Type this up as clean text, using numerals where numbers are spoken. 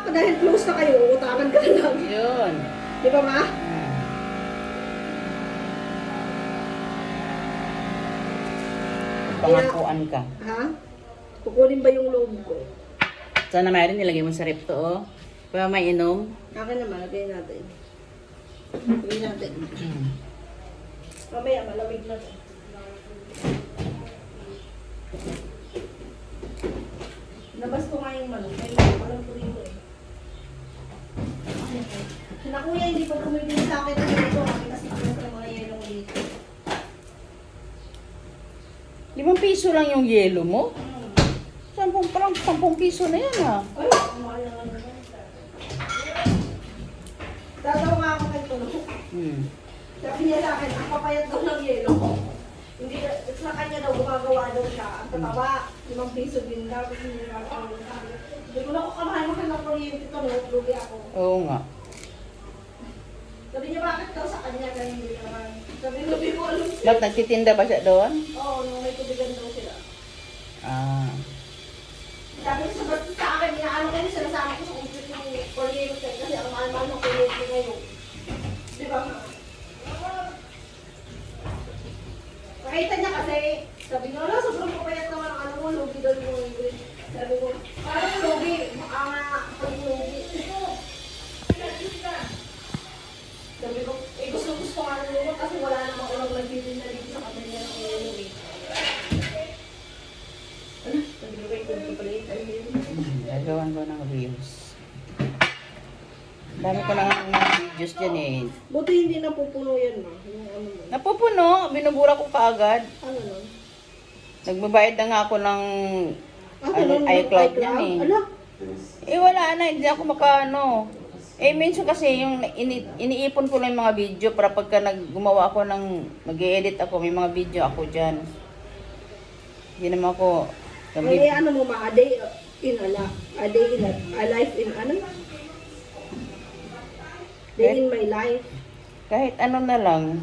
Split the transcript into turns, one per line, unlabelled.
dahil close na kayo, utakan ka lang.
Yun.
Di ba ma?
Pangakuan ka.
Ha? Kukunin ba yung loob ko?
Sana mayroon nilagay mo sa rep to, oh. Para may inom.
Akin naman, lagay natin. Lagay natin. Mamaya, malamig na to. Nabas ko nga yung manok. Kaya walang purito eh. Na kuya, hindi pa kumibili sa akin ang dito. Kasi ako sa mga yelong dito.
5 piso lang yung yelo mo? 10 piso na yan, ha?
Ay, mahal na naman. Dadaw nga ako kay Tulo. Sabi niya sa akin, ang papayat daw ng yelo ko. Hindi, sa kanya daw, gumagawa daw siya. Ang tataba, 5 piso din daw. Hindi ko na ako kamahal ng kuryente ito, no? Lugi ako.
Oo nga.
Sabi niya, bakit daw sa kanya ganyan hindi naman? Sabi niya, hindi ko alam siya.
Ba't nagtitinda ba siya doon?
Oo, nung may tubigan daw sila.
Ah.
Sabi niya, sabat sa akin, inaano kayo, sinasama ko sa kumpit yung kuryente kasi ang mahal-mahal ng kuryente ngayon. Di ba? Nakita niya kasi, sabi niya, wala, sobrang papayat naman ang ano mo, lugi daw yung English. Sabi ko, parang lugi, baka nga pag lugi. Sabi ko, gusto nga nalulog kasi wala namang ulang nagtitinda dito sa kapilya ng lugi. Ano? Nag-rewait ko ito pala
Gagawan ko ng reels. Dami ko lang mga videos dyan eh.
Buti hindi napupuno yan, ma. Yung ano mo.
Napupuno, binubura ko kaagad.
Ano nun?
Nagbabayad na nga ako ng
Ganun,
iCloud yan eh.
Ala?
Wala na, hindi ako makano. Minsan kasi yung iniipon ko lang yung mga video para pagka gumawa ako ng, mag-i-edit ako, may mga video ako dyan. Hindi naman ako,
Ay, ano mo ma, a day in a life in ano? Day in my life.
kahit ano na lang,